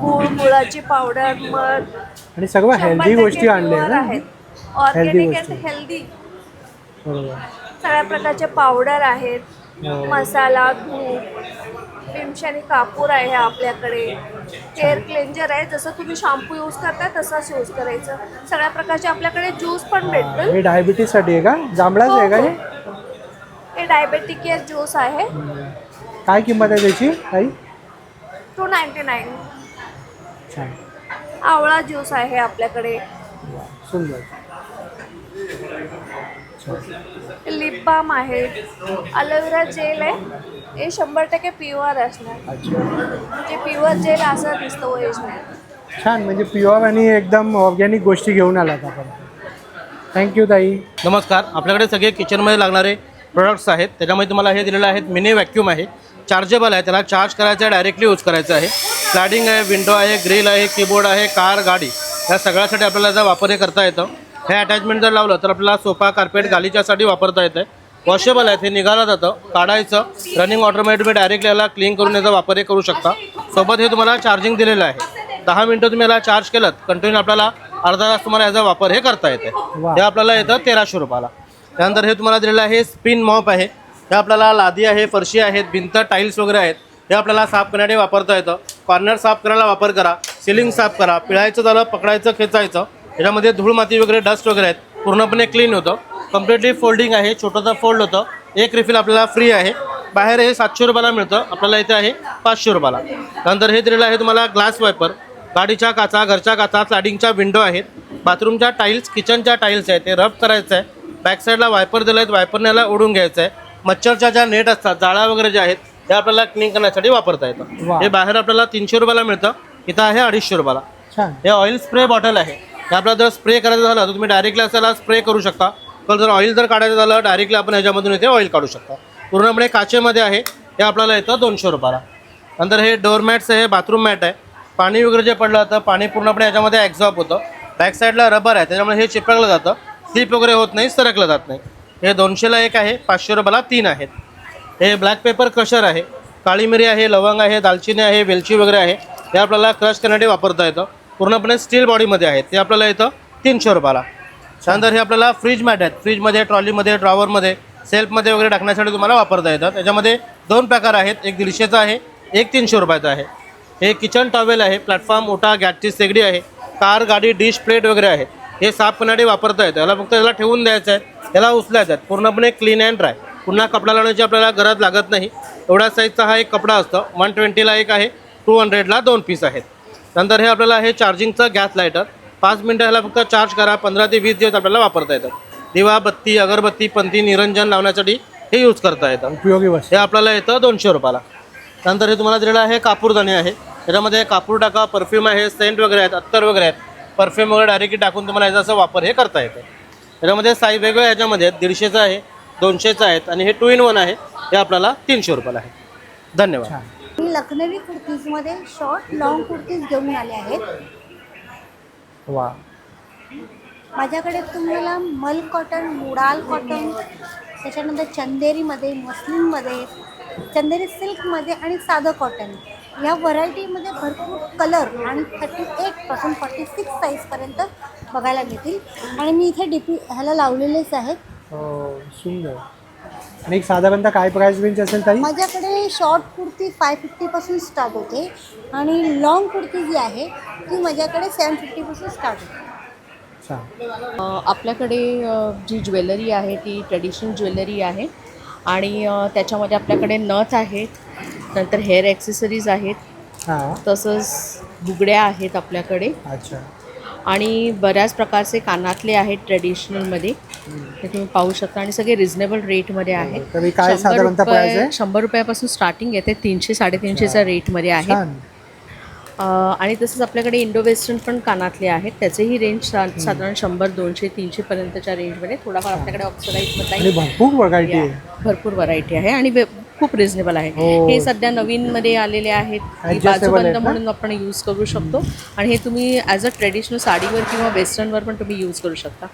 [SPEAKER 16] गुळ, गुळाची पावडर, मध
[SPEAKER 1] आणि सगळं हेल्दी गोष्टी आणल्या
[SPEAKER 16] आहेत. ऑर्गॅनिक अँड हेल्दी सगळ्या प्रकारचे पावडर आहेत, मसाला, धूप, भीमशानी कापूर आहे आपल्याकडे, हेअर क्लेंजर आहे, जसं तुम्ही शॅम्पू यूज करता तसाच यूज करायचं. सगळ्या प्रकारचे आपल्याकडे ज्यूस पण भेटतील.
[SPEAKER 1] हे डायबिटीजसाठी आहे का? जांभळाच आहे का हे?
[SPEAKER 16] हे डायबेटिक केअर ज्यूस आहे.
[SPEAKER 1] काय किंमत आहे त्याची ताई?
[SPEAKER 16] 299. आवळा ज्यूस आहे आपल्याकडे.
[SPEAKER 1] सुंदर.
[SPEAKER 16] लिप बाम आहे, अलोवेरा जेल आहे, हे 100% प्युअर असणार. म्हणजे प्युअर जेल असं दिसतं ओरिजिनल.
[SPEAKER 1] छान, म्हणजे प्युअर आणि एकदम ऑर्गॅनिक गोष्टी घेऊन आलात आपण. थँक्यू ताई.
[SPEAKER 17] नमस्कार. आपल्याकडे सगळे किचनमध्ये लागणारे प्रोडक्ट्स आहेत. त्याच्यामध्ये तुम्हाला हे दिलेलं आहे, मिनी व्हॅक्यूम आहे, चार्जेबल आहे, त्याला चार्ज करायचं आहे, डायरेक्टली यूज करायचं आहे. स्लायडिंग आहे, विंडो आहे, ग्रिल आहे, कीबोर्ड आहे, कार, गाडी, या सगळ्यासाठी आपल्याला याचा वापर हे करता येतं. हे अटॅचमेंट जर लावलं तर आपल्याला सोफा, कार्पेट, गालीच्यासाठी वापरता येतं. वॉशेबल आहे, हे निघालं जातं, काढायचं, रनिंग ऑटोमॅटिक डायरेक्टली याला क्लीन करून याचा वापर हे करू शकता. सोबत हे तुम्हाला चार्जिंग दिलेलं आहे. 10 मिनटं तुम्ही याला चार्ज केलं कंटिन्यू आपल्याला अर्धा तास तुम्हाला याचा वापर हे करता येते. हे आपल्याला येतं 1300 रुपयाला. त्यानंतर हे तुम्हाला दिलेलं आहे स्पिन मॉप आहे. हे आपल्याला लादी आहे, फरशी आहेत, भिंत, टाईल्स वगैरे आहेत, हे आपल्याला साफ करण्यासाठी वापरता येतं. कॉर्नर साफ करायला वापर करा, सिलिंग साफ करा, पिळायचं झालं, पकडायचं, खेचायचं, त्याच्यामध्ये धूळ, माती वगैरे, डस्ट वगैरे आहेत, पूर्णपणे क्लीन होतं. कम्प्लिटली फोल्डिंग आहे, छोटंसं फोल्ड होतं. एक रिफिल आपल्याला फ्री आहे. बाहेर हे 700 रुपयाला मिळतं, आपल्याला इथे आहे 500 रुपयाला. त्यानंतर हे दिलेलं आहे तुम्हाला ग्लास वायपर, गाडीच्या काचा, घरच्या काचा, स्लायडिंगच्या विंडो आहेत, बाथरूमच्या टाईल्स, किचनच्या टाईल्स आहेत, ते रब करायचं आहे. बॅक साईडला वायपर दिलं आहेत, वायपरने याला ओढून घ्यायचं आहे. मच्छरच्या ज्या नेट असतात, जाळ्या वगैरे ज्या आहेत, हे आपल्याला क्लीन करण्यासाठी वापरता येतं. हे बाहेर आपल्याला 300 रुपयाला मिळतं, इथं आहे 250 रुपयाला. हे ऑइल स्प्रे बॉटल आहे. हे आपल्याला जर स्प्रे करायचं झालं तर तुम्ही डायरेक्टली असायला स्प्रे करू शकता. तर जर ऑइल जर काढायचं झालं डायरेक्टली आपण ह्याच्यामधून इथे ऑइल काढू शकता. पूर्णपणे काचेमध्ये आहे. हे आपल्याला येतं 200 रुपयाला. नंतर हे डोअर मॅट्स आहे, बाथरूम मॅट आहे. पाणी वगैरे जे पडलं तर पाणी पूर्णपणे याच्यामध्ये ॲक्झॉर्ब होतं. बॅक साईडला रबर आहे, त्याच्यामुळे हे चिपकलं जातं, स्लिप वगैरे होत नाही, सरकलं जात नाही. हे 200ला एक आहे, 500 रुपयाला 3 आहेत. हे ब्लॅक पेपर क्रशर आहे, काळी मिरी आहे, लवंग आहे, दालचिनी आहे, वेलची वगैरे आहे. हे आपल्याला क्रश करण्यासाठी वापरता येतं. पूर्णपणे स्टील बॉडीमध्ये आहे, ते आपल्याला येतं 300 रुपयाला. त्यानंतर हे आपल्याला फ्रीज मॅट आहेत, फ्रीजमध्ये, ट्रॉलीमध्ये, ड्रॉवरमध्ये, सेल्फमध्ये वगैरे टाकण्यासाठी तुम्हाला वापरता येतात. त्याच्यामध्ये 2 प्रकार आहेत, एक 150चा आहे, एक 300 रुपयाचा आहे. हे किचन टॉवेल आहे, प्लॅटफॉर्म, ओटा, गॅसची शेगडी आहे, कार, गाडी, डिश, प्लेट वगैरे आहे. हे साफ करण्यासाठी वापरता येतं. याला फक्त याला ठेवून द्यायचं आहे, याला उचलायचं आहे. पूर्णपणे क्लीन अँड ड्राय, पुन्हा कपडा लावण्याची आपल्याला गरज लागत नाही. एवढ्या साईजचा हा एक कपडा असतो. 120ला एक आहे, 200ला 2 पीस आहेत. नंतर हे आपल्याला हे चार्जिंगचं गॅस लायटर, 5 मिनटं ह्याला फक्त चार्ज करा, 15 ते 20 दिवस आपल्याला वापरता येतं. दिवा, बत्ती, अगरबत्ती, पंती, निरंजन लावण्यासाठी हे यूज करता येतं.
[SPEAKER 1] उपयोगी वस्तू.
[SPEAKER 17] हे आपल्याला येतं 200 रुपयाला. नंतर हे तुम्हाला दिलेलं आहे कापूरदाणी आहे, त्याच्यामध्ये कापूर टाका, परफ्यूम आहे, सेंट वगैरे आहेत, अत्तर वगैरे आहेत. परफ्यूम वगैरे डायरेक्टली टाकून तुम्हाला याचा असं वापर हे करता येतं. त्याच्यामध्ये साईज वेगवेगळ्या ह्याच्यामध्ये आहेत, 150चं आहे, 200चं आहेत आणि हे 2 in 1 आहे, हे आपल्याला 300 रुपयाला आहे. धन्यवाद.
[SPEAKER 14] मी लखनवी कुर्तीजमध्ये शॉर्ट लॉंग कुर्तीज घेऊन आले आहेत.
[SPEAKER 1] वा,
[SPEAKER 14] माझ्याकडे तुम्हाला मल कॉटन, मुडाल कॉटन, त्याच्यानंतर चंदेरीमध्ये, मस्लिनमध्ये, चंदेरी सिल्कमध्ये आणि साधं कॉटन या व्हरायटीमध्ये भरपूर कलर आणि 38पासून 46 साईजपर्यंत बघायला मिळतील. आणि मी इथे डीपी ह्याला लावलेलेच आहेत.
[SPEAKER 1] सुंदर. आणि एक साधारणतः काय प्राइस रेंज असेल ताई?
[SPEAKER 14] माझ्याकडे शॉर्ट कुर्ती 550पासून स्टार्ट होते आणि लॉंग कुर्ती जी आहे ती माझ्याकडे 750पासून स्टार्ट होते.
[SPEAKER 18] आपल्याकडे जी ज्वेलरी आहे ती ट्रेडिशनल ज्वेलरी आहे आणि त्याच्यामध्ये आपल्याकडे नथ आहेत, नंतर हेअर ॲक्सेसरीज आहेत, तसंच बुगड्या आहेत आपल्याकडे.
[SPEAKER 1] अच्छा.
[SPEAKER 18] आणि बऱ्याच प्रकारचे कानातले आहेत ट्रेडिशनलमध्ये, ते तुम्ही पाहू शकता आणि सगळे रिजनेबल रेटमध्ये आहेत.
[SPEAKER 1] तरी काय साधारणतः प्राइस आहे?
[SPEAKER 18] 100 रुपयापासून स्टार्टिंग येते, 300-350च्या रेटमध्ये आहे. आणि तसंच आपल्याकडे इंडो वेस्टर्न पण कानातले आहेत, त्याचेही रेंज साधारण 100, 200, 300पर्यंतच्या रेंजमध्ये. थोडाफार आपल्याकडे ऑक्सिडाईजमधला
[SPEAKER 1] भरपूर व्हरायटी आहे,
[SPEAKER 18] भरपूर व्हरायटी आहे आणि खूप रिजनेबल आहे. हे सध्या नवीनमध्ये आलेले आहेत, बाजूबंद म्हणून आपण यूज करू शकतो आणि हे तुम्ही ॲज अ ट्रेडिशनल साडीवर किंवा वेस्टर्नवर पण तुम्ही यूज करू शकता.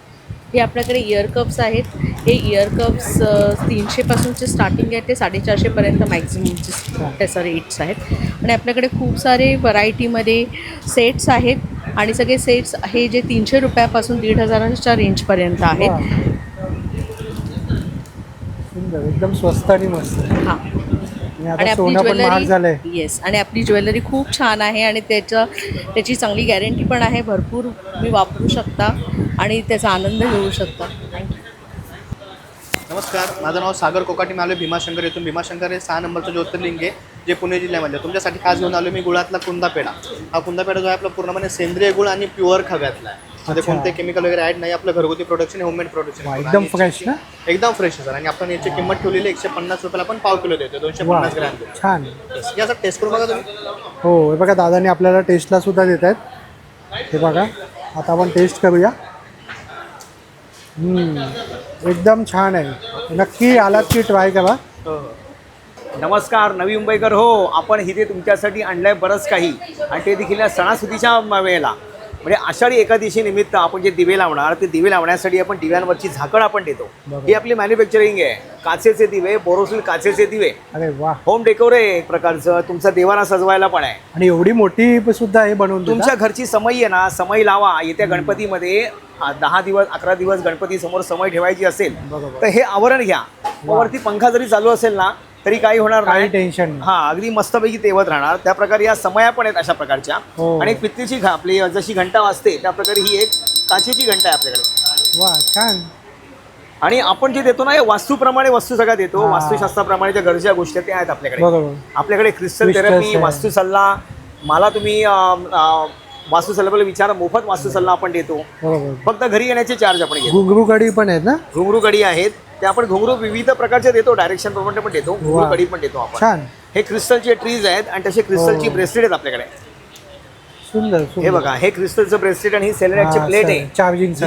[SPEAKER 18] हे आपल्याकडे इयर कप्स आहेत. हे इयर कप्स 300पासूनचे स्टार्टिंग आहे ते 450पर्यंत मॅक्झिममचे त्याचा रेट्स आहेत. आणि आपल्याकडे खूप सारे व्हरायटीमध्ये सेट्स आहेत आणि सगळे सेट्स हे जे 300 रुपयापासून 1,500च्या रेंजपर्यंत आहेत.
[SPEAKER 1] एकदम स्वस्त आणि मस्त.
[SPEAKER 18] हां.
[SPEAKER 1] आणि आपली ज्वेलरी,
[SPEAKER 18] येस, आणि आपली ज्वेलरी खूप छान आहे आणि त्याची चांगली गॅरंटी पण आहे. भरपूर तुम्ही वापरू शकता आणि त्याचा आनंद घेऊ शकता. थँक्यू.
[SPEAKER 19] नमस्कार, माझं नाव सागर कोकाटी. मी आलो भीमाशंकर येथून. भीमाशंकर हे 6 नंबरचं ज्योतिर्लिंग आहे जे पुणे जिल्ह्यामध्ये. तुमच्यासाठी खास घेऊन आलो मी गुळातला कुंदापेढा. हा कुंदापेढा जो आहे आपला पूर्णपणे सेंद्रिय गुळ आणि प्युअर खव्यातला आहे. मध्ये कोणते केमिकल वगैरे ॲड नाही. आपलं घरगुती प्रोडक्शन, होममेड प्रोडक्शन,
[SPEAKER 1] एकदम फ्रेश ना,
[SPEAKER 19] एकदम फ्रेश सर. आणि आपण याची किंमत ठेवलेली 150 रुपयाला आपण पाव किलो देतो, 250 ग्रॅम.
[SPEAKER 1] छान.
[SPEAKER 19] याचा टेस्ट करू बघा तुम्ही.
[SPEAKER 1] हो, हे बघा दादाने आपल्याला टेस्टला सुद्धा देत आहेत. हे बघा, आता आपण टेस्ट करूया. एकदम छान आहे. नक्की आलात की ट्राय करा.
[SPEAKER 20] नमस्कार, नवी मुंबईकर हो. आपण इथे तुमच्यासाठी आणलं आहे बरंच काही, आणि ते देखील या सणासुदीच्या वेळेला, म्हणजे आषाढी एकादशी निमित्त आपण जे दिवे लावणार, ते दिवे लावण्यासाठी आपण दिव्यांवरची झाकण आपण देतो. ही आपली मॅन्युफॅक्चरिंग आहे. काचेचे दिवे, बोरोसिल काचेचे दिवे.
[SPEAKER 1] अरे वा.
[SPEAKER 20] होम डेकोर आहे एक प्रकारचं. तुमचा देवारा सजवायला पण आहे.
[SPEAKER 1] आणि एवढी मोठी सुद्धा हे बनवून
[SPEAKER 20] तुमच्या घरची समई आहे ना, समई लावा. येत्या गणपतीमध्ये 10 दिवस 11 दिवस गणपती समोर समई ठेवायची असेल तर हे आवरण घ्या. वरती पंखा जरी चालू असेल ना तरी काही होणार नाही,
[SPEAKER 1] टेन्शन.
[SPEAKER 20] हां, अगदी मस्तपैकी तेवत राहणार. त्या प्रकारे या समया पण आहेत अशा प्रकारच्या. आणि एक पित्तीची आपली जशी घंटा वाजते त्या प्रकारे ही एक काचेची घंटा आहे आपल्याकडे.
[SPEAKER 1] वा, छान.
[SPEAKER 20] आणि आपण जे देतो ना, हे वास्तूप्रमाणे वस्तू सगळ्या देतो. वास्तुशास्त्राप्रमाणे ज्या गरजेच्या गोष्टी त्या आहेत आपल्याकडे. आपल्याकडे क्रिस्टल थेरपी, वास्तू सल्ला. मला तुम्ही वास्तू सल्ल्याबद्दल विचारा, मोफत वास्तू सल्ला आपण देतो. फक्त घरी येण्याचे चार्ज आपण घेतो.
[SPEAKER 1] घुंगरू कडी पण आहेत ना?
[SPEAKER 20] घुंगरू कडी आहेत, ते आपण घुंगरू विविध प्रकारचे देतो, डायरेक्शन प्रमाणे पण देतो. घुंगरू कडी पण देतो आपण.
[SPEAKER 1] छान.
[SPEAKER 20] हे क्रिस्टलचे ट्रीज आहेत आणि तसे क्रिस्टलची ब्रेसलेट आहेत आपल्याकडे.
[SPEAKER 1] सुंदर.
[SPEAKER 20] हे बघा, हे क्रिस्टलचं ब्रेसलेट आणि ही सेलेरॅक्सची प्लेट आहे.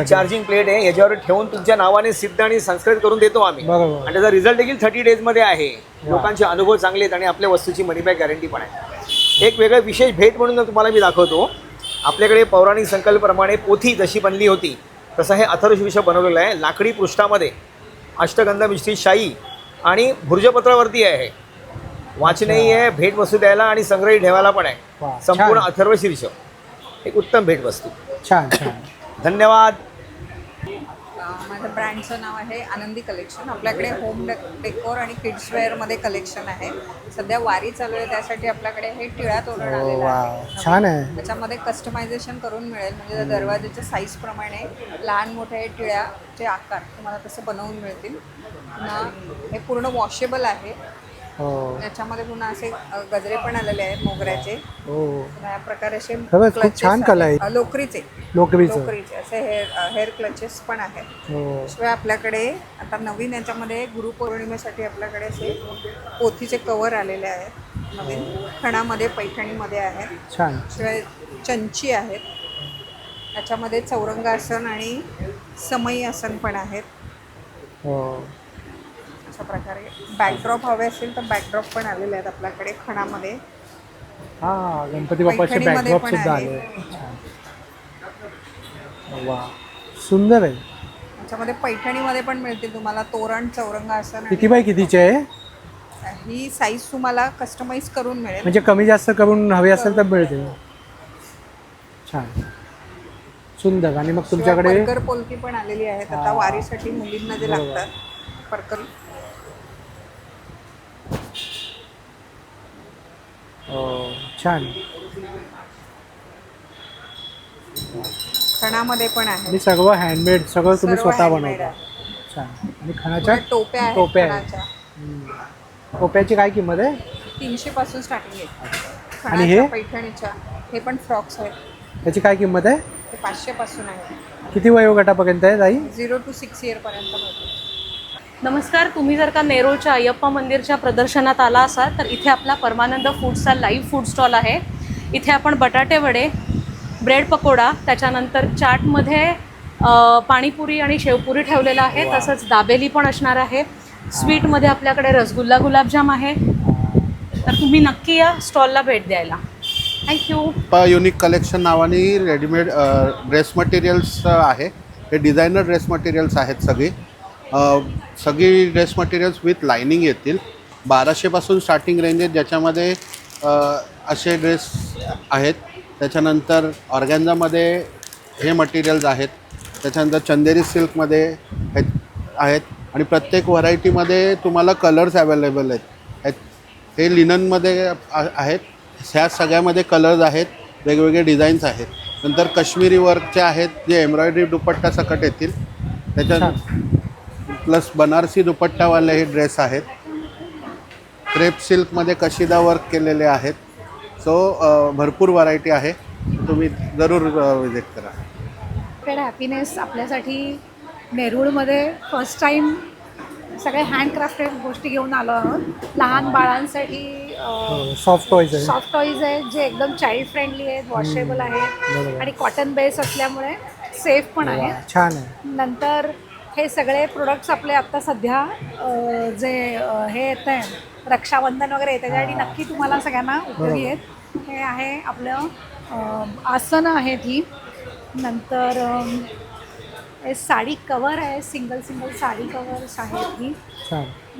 [SPEAKER 20] चार्जिंग प्लेट आहे. याच्यावर ठेवून तुमच्या नावाने सिद्ध आणि संस्कृत करून देतो आम्ही. आणि त्याचा रिझल्ट देखील 30 डेजमध्ये आहे. लोकांचे अनुभव चांगले आहेत आणि आपल्या वस्तूची मनी बॅक गॅरंटी पण आहे. एक वेगळं विशेष भेट म्हणून तुम्हाला मी दाखवतो. आपल्याकडे पौराणिक संकल्पप्रमाणे पोथी जशी बनली होती तसं हे अथर्वशीर्ष बनवलेलं आहे. लाकडी पृष्ठामध्ये अष्टगंध मिश्रित शाई आणि भुर्जपत्रावरती आहे. वाचनीय आहे, भेटवस्तू द्यायला आणि संग्रही ठेवायला पण आहे. संपूर्ण अथर्वशीर्ष एक उत्तम भेटवस्तू.
[SPEAKER 1] छान छान,
[SPEAKER 20] धन्यवाद.
[SPEAKER 21] माझं ब्रँडचं नाव आहे आनंदी कलेक्शन. आपल्याकडे होम डेकोर आणि किड्सवेअरमध्ये कलेक्शन आहे. सध्या वारी चालू आहे, त्यासाठी आपल्याकडे हे टिळा तोरण आलेलं आहे.
[SPEAKER 1] छान आहे.
[SPEAKER 21] त्याच्यामध्ये कस्टमायझेशन करून मिळेल, म्हणजे दरवाजाच्या साईजप्रमाणे लहान मोठे टिळ्याचे आकार तुम्हाला तसं बनवून मिळतील. पुन्हा हे पूर्ण वॉशेबल आहे. याच्यामध्ये पुन्हा असे गजरे पण आलेले आहेत मोगऱ्याचे. या प्रकारे असे
[SPEAKER 1] खूप छान कला आहे.
[SPEAKER 21] लोकरीचे असे हेअर क्लचेस पण आहेत. शिवाय आपल्याकडे आता नवीन याच्यामध्ये गुरुपौर्णिमेसाठी आपल्याकडे असे पोथीचे कवर आलेले आहेत. नवीन खणामध्ये पैठणीमध्ये आहेत. शिवाय चंची आहेत. याच्यामध्ये चौरंगासन आणि समई आसन पण आहेत. अशा प्रकारे बॅकड्रॉप हवे असेल तर बॅकड्रॉप पण आलेले आहेत आपल्याकडे खणामध्ये.
[SPEAKER 1] गणपती बाप्पाचे बॅकड्रॉप सुद्धा आले. वा, सुंदर आहे.
[SPEAKER 21] याच्यामध्ये पैठणीमध्ये पण मिळतील तुम्हाला तोरण, चौरंगासन.
[SPEAKER 1] किती बाय कितीचे आहे?
[SPEAKER 21] ही साईज तुम्हाला कस्टमाइज करून मिळेल,
[SPEAKER 1] म्हणजे कमी जास्त करून हवे असेल तर मिळते. छान, सुंदर. आणि मग तुमच्याकडे
[SPEAKER 21] परकर पोलकी पण आलेली आहेत आता वारीसाठी मुलींना जे लागतात. परकर
[SPEAKER 1] छान,
[SPEAKER 21] खणामध्ये पण आहे.
[SPEAKER 1] सगळं हँडमेड, सगळं तुम्ही स्वतः बनवता. छान. आणि खणाच्या
[SPEAKER 21] टोप्या आहेत.
[SPEAKER 1] टोप्याची काय किंमत आहे?
[SPEAKER 21] 300 पासून स्टार्टिंग आहे.
[SPEAKER 1] आणि हे
[SPEAKER 21] पैठणीच्या हे पण फ्रॉक्स आहेत.
[SPEAKER 1] त्याची काय किंमत आहे?
[SPEAKER 21] ते 500 पासून आहे.
[SPEAKER 1] किती वयोगटापर्यंत आहे ताई?
[SPEAKER 21] 0 to 6 इयर पर्यंत मिळते.
[SPEAKER 18] नमस्कार. तुम्ही जर का नेरूळच्या अय्यप्पा मंदिरच्या प्रदर्शनात आला असाल तर इथे आपला परमानंद फूड्सचा लाईव्ह फूड स्टॉल आहे. इथे आपण बटाटे वडे, ब्रेड पकोडा, त्याच्यानंतर चाटमध्ये पाणीपुरी आणि शेवपुरी ठेवलेला आहे. तसंच दाबेली पण असणार आहे. स्वीटमध्ये आपल्याकडे रसगुल्ला, गुलाबजाम आहे. तर तुम्ही नक्की या स्टॉलला भेट द्यायला. थँक्यू.
[SPEAKER 22] युनिक कलेक्शन नावाने रेडीमेड ड्रेस मटेरियल्स आहे. हे डिझायनर ड्रेस मटेरियल्स आहेत. सगळी ड्रेस मटेरियल्स विथ लायनिंग येतील. 1200 पासून स्टार्टिंग रेंज आहेत, ज्याच्यामध्ये असे ड्रेस आहेत. त्याच्यानंतर ऑर्गॅन्झामध्ये हे मटेरियल्स आहेत. त्याच्यानंतर चंदेरी सिल्कमध्ये आहेत आणि प्रत्येक व्हरायटीमध्ये तुम्हाला कलर्स अवेलेबल आहेत. हे लिननमध्ये आहेत. ह्या सगळ्यामध्ये कलर्स आहेत, वेगवेगळे डिझाईन्स आहेत. नंतर काश्मीरी वर्कचे आहेत, जे एम्ब्रॉयडरी दुपट्टा सकट येतील. त्याच्यात प्लस बनारसी दुपट्टावाले हे ड्रेस आहेत. क्रेप सिल्कमध्ये कशिदा वर्क केलेले आहेत. सो भरपूर व्हरायटी आहे, तुम्ही जरूर विजिट करा.
[SPEAKER 23] हॅपीनेस आपल्यासाठी नेरूळमध्ये फर्स्ट टाईम सगळे हँडक्राफ्टेड गोष्टी घेऊन आलो आहोत. लहान बाळांसाठी
[SPEAKER 1] सॉफ्ट
[SPEAKER 23] टॉईज आहेत जे एकदम चाइल्ड फ्रेंडली आहेत, वॉशेबल आहेत आणि कॉटन बेस असल्यामुळे सेफ पण आहे.
[SPEAKER 1] छान आहे.
[SPEAKER 23] नंतर हे सगळे प्रोडक्ट्स आपले आत्ता सध्या जे हे येत आहे रक्षाबंधन वगैरे त्याच्यासाठी नक्की तुम्हाला सगळ्यांना उपयोगी आहेत. हे आहे आपलं आसनं आहेत ही. नंतर हे साडी कवर आहे, सिंगल साडी कवर्स आहेत ही.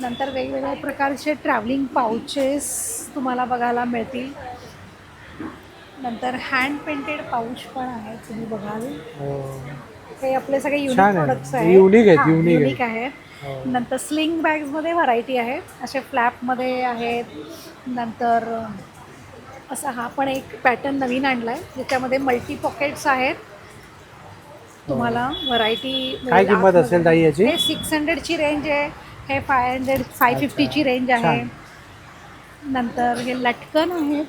[SPEAKER 23] नंतर वेगवेगळ्या प्रकारचे ट्रॅव्हलिंग पाउचेस तुम्हाला बघायला मिळतील. नंतर हँड पेंटेड पाऊच पण आहेत, तुम्ही बघाल. हे आपले सगळे युनिक प्रोडक्ट्स आहेत. युनिक आहेत. नंतर स्लिंग बॅग्समध्ये व्हरायटी आहे. असे फ्लॅपमध्ये आहेत. नंतर असा हा पण एक पॅटर्न नवीन आणला आहे ज्याच्यामध्ये मल्टी पॉकेट्स आहेत. तुम्हाला व्हरायटी
[SPEAKER 1] काय किंमत असेल ताई याची?
[SPEAKER 23] हे 600ची रेंज आहे. हे 550ची रेंज आहे. नंतर हे लटकन आहेत,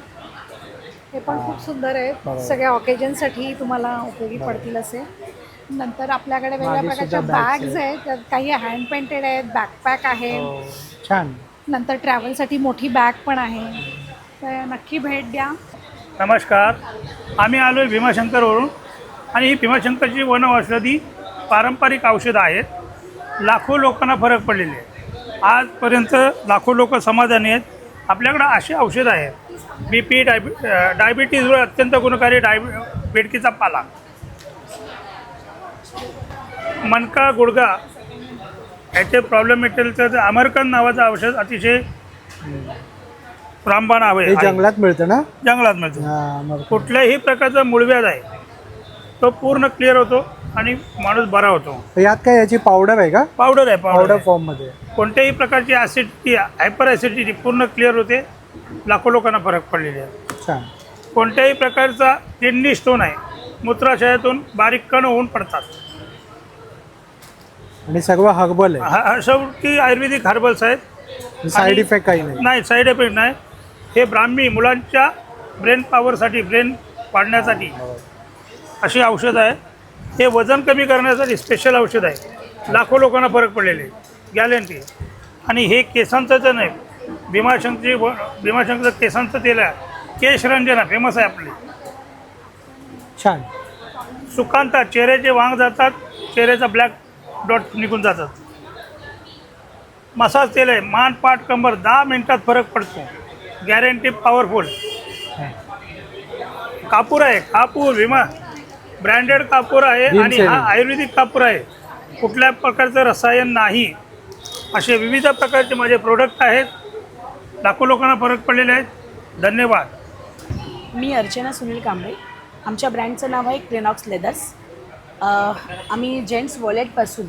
[SPEAKER 23] हे पण खूप सुंदर आहेत. सगळ्या ऑकेजनसाठी तुम्हाला उपयोगी पडतील असे. नंतर आपल्याकडे वेगवेगळ्या प्रकारच्या बॅग्स आहेत, त्यात काही हँड पेंटेड आहेत, बॅकपॅक आहे.
[SPEAKER 1] छान.
[SPEAKER 23] नंतर ट्रॅव्हलसाठी मोठी बॅग पण आहे, तर नक्की भेट द्या.
[SPEAKER 24] नमस्कार. आम्ही आलो आहे भीमाशंकरवरून आणि ही भीमाशंकरची वनौषधी पारंपरिक औषधं आहेत. लाखो लोकांना फरक पडलेले आहे. आजपर्यंत लाखो लोक समाधानी आहेत. आपल्याकडं अशी औषधं आहेत. BP डायबिटीजवर अत्यंत गुणकारी बेडकीचा पाला, मणका गुडघा याचे प्रॉब्लेम येतील तर अमेरिकन नावाचं औषध अतिशय रामबाण हवे.
[SPEAKER 1] हे जंगलात मिळतं ना?
[SPEAKER 24] जंगलात मिळतं. कुठल्याही प्रकारचा मूळव्याध आहे तो पूर्ण क्लिअर होतो आणि माणूस बरा होतो.
[SPEAKER 1] यात काय याची पावडर आहे का?
[SPEAKER 24] पावडर आहे.
[SPEAKER 1] पावडर फॉर्ममध्ये.
[SPEAKER 24] कोणत्याही प्रकारची ॲसिडिटी, हायपर ॲसिडिटी पूर्ण क्लिअर होते. लाखो लोकांना फरक पडलेले आहे.
[SPEAKER 1] छान.
[SPEAKER 24] कोणत्याही प्रकारचा किडनी स्टोन आहे, मूत्राशयातून बारीक कण होऊन पडतात.
[SPEAKER 1] आणि सर्व हर्बल आहे.
[SPEAKER 24] शेवटी आयुर्वेदिक हर्बल्स आहेत.
[SPEAKER 1] साईड इफेक्ट काही नाही.
[SPEAKER 24] नाही, साईड इफेक्ट नाही. हे ब्राह्मी मुलांच्या ब्रेन पॉवरसाठी, ब्रेन वाढण्यासाठी अशी औषध आहे. हे वजन कमी करण्यासाठी स्पेशल औषध आहे. लाखो लोकांना फरक पडलेले, गॅरंटी. आणि हे केसांचं नाही, भीमाशंकरचं केसांचं तेल आहे. केशरंजना फेमस आहे आपले.
[SPEAKER 1] छान.
[SPEAKER 24] सुकांता, चेहऱ्याचे वांग जातात, चेहऱ्याचा ब्लॅक डॉट निघून जातात. मसाज तेल आहे. मान, पाठ, कंबर 10 मिनिटात फरक पडतो. Guarantee powerful. कापूर आहे. कापूर भीमा ब्रँडेड कापूर आहे आणि हा आयुर्वेदिक कापूर आहे. कुठल्या प्रकारचं रसायन नाही. असे विविध प्रकारचे माझे प्रोडक्ट आहेत. लाखो लोकांना फरक पडलेले आहेत. धन्यवाद.
[SPEAKER 18] मी अर्चना सुनील कांबळे. आमच्या ब्रँडचं नाव आहे क्रेनॉक्स लेदर्स. आम्ही जेंट्स वॉलेटपासून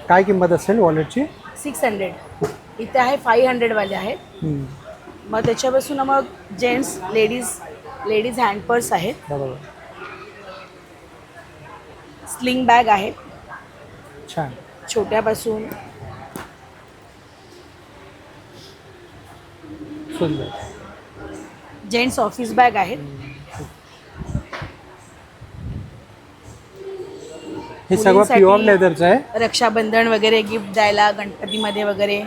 [SPEAKER 1] काय किंमत असेल वॉलेटची?
[SPEAKER 18] 600. इथे आहे 500वाले आहेत. मग त्याच्यापासून मग जेंट्स लेडीज हँडपर्स आहेत.
[SPEAKER 1] बरोबर.
[SPEAKER 18] स्लिंग बॅग आहेत.
[SPEAKER 1] छान.
[SPEAKER 18] छोट्यापासून
[SPEAKER 1] सुंदर.
[SPEAKER 18] जेंट्स ऑफिस बॅग आहेत.
[SPEAKER 1] हे सगळं प्युअर लेदरचं आहे.
[SPEAKER 18] रक्षाबंधन वगैरे गिफ्ट द्यायला, गणपतीमध्ये वगैरे.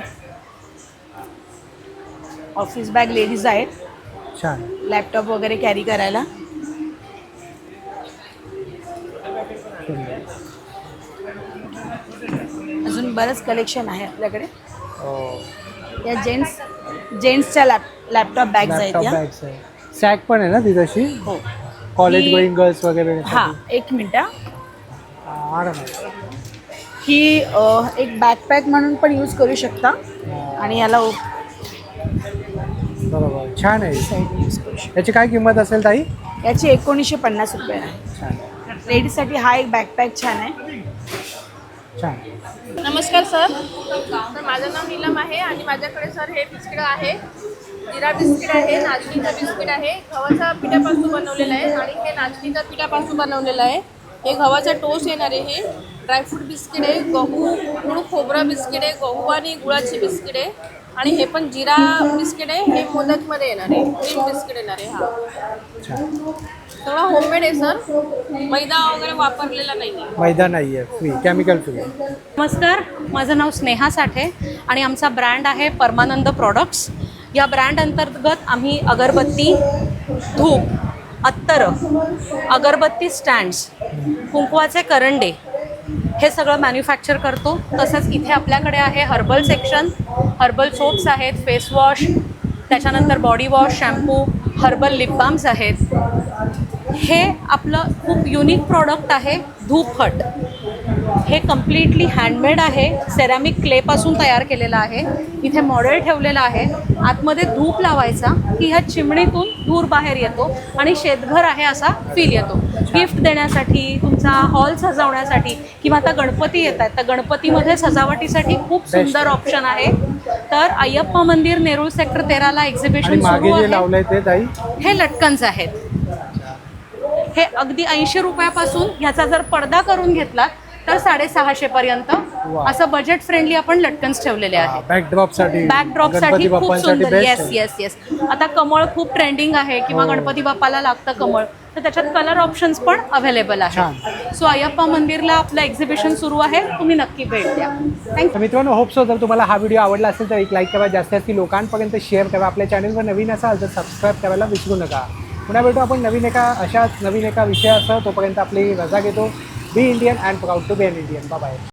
[SPEAKER 18] ऑफिस बॅग लेडीज आहेत.
[SPEAKER 1] छान.
[SPEAKER 18] लॅपटॉप वगैरे कॅरी करायला. अजून बरंच कलेक्शन आहे आपल्याकडे. या जेंट्सच्या लॅपटॉप बॅग्स आहेत. या
[SPEAKER 1] सॅक पण आहे ना ती तशी?
[SPEAKER 18] हो.
[SPEAKER 1] कॉलेज गोईंग गर्ल्स वगैरे.
[SPEAKER 18] हां, 1 मिनटं. ही एक बॅकपॅक म्हणून पण यूज करू शकता. आणि याला
[SPEAKER 1] बरोबर. छान आहे. याची काय किंमत असेल ताई?
[SPEAKER 18] याची 1950 रुपये आहे. लेडीजसाठी हा एक बॅकपॅक छान आहे.
[SPEAKER 1] छान.
[SPEAKER 2] नमस्कार सर. तर माझं नाव नीलम आहे आणि माझ्याकडे सर हे बिस्किट आहे. जिरा बिस्किट आहे, नाचणीचं बिस्किट आहे, गव्हाच्या पिठापासून बनवलेलं आहे आणि हे नाचणीच्या पिठापासून बनवलेलं आहे. हे गव्हाचा टोस्ट येणार आहे. हे ड्रायफ्रूट बिस्किट आहे, गूळ खोबरं बिस्किट आहे, गहू आणि गुळाची बिस्किट आहे आणि हे पण जिरा बिस्किट आहे. हे मोदकमध्ये येणार आहे, क्रीम बिस्किट येणार आहे. हा सगळं होममेड आहे सर. मैदा वगैरे वापरलेला नाही आहे.
[SPEAKER 1] मैदा नाही आहे, फ्री, केमिकल फ्री.
[SPEAKER 3] नमस्कार, माझं नाव स्नेहा साठे आणि आमचा ब्रँड आहे परमानंद प्रॉडक्ट्स. या ब्रँड अंतर्गत आम्ही अगरबत्ती, धूप, अत्तरं, अगरबत्ती स्टँड्स, कुंकवाचे करंडे हे सगळं मॅन्युफॅक्चर करतो. तसंच इथे आपल्याकडे आहे हर्बल सेक्शन. हर्बल सोप्स आहेत, फेस वॉश, त्याच्यानंतर body wash, shampoo, herbal lip balms आहेत. हे आपलं खूप युनिक प्रॉडक्ट आहे धूप हट. हे कम्प्लिटली हँडमेड आहे. सेरॅमिक क्लेपासून तयार केलेलं आहे. इथे मॉडेल ठेवलेलं आहे. आतमध्ये धूप लावायचा की ह्या चिमणीतून धूर बाहेर येतो आणि शेतघर आहे असा फील येतो. गिफ्ट देण्यासाठी, तुमचा हॉल सजवण्यासाठी किंवा आता गणपती येत आहेत तर गणपतीमध्ये सजावटीसाठी खूप सुंदर ऑप्शन आहे. तर अय्यप्पा मंदिर, नेरूळ सेक्टर 13ला एक्झिबिशन सुरू आहे. हे लटकन्स आहेत. हे अगदी 80 रुपयापासून ह्याचा जर पडदा करून घेतला तर 650 पर्यंत असं बजेट फ्रेंडली आपण लटकन्स ठेवलेले आहेत. बॅकड्रॉपसाठी खूप सुंदर. येस. आता कमळ खूप ट्रेंडिंग आहे किंवा गणपती बाप्पाला लागतं कमळ, तर त्याच्यात कलर ऑप्शन्स पण अवेलेबल आहे. सो अय्यप्पा मंदिरला आपलं एक्झिबिशन सुरू आहे, तुम्ही नक्की भेट द्या. थँक्यू.
[SPEAKER 1] मित्रांनो, होप सो जर तुम्हाला हा व्हिडिओ आवडला असेल तर एक लाईक करा, जास्तीत लोकांपर्यंत शेअर करा. आपल्या चॅनलवर नवीन असाल तर सबस्क्राईब करायला विसरू नका. पुन्हा भेटू आपण नवीन एका विषयासह. तोपर्यंत आपली रजा घेतो. Be Indian and proud to be an Indian. Bye bye.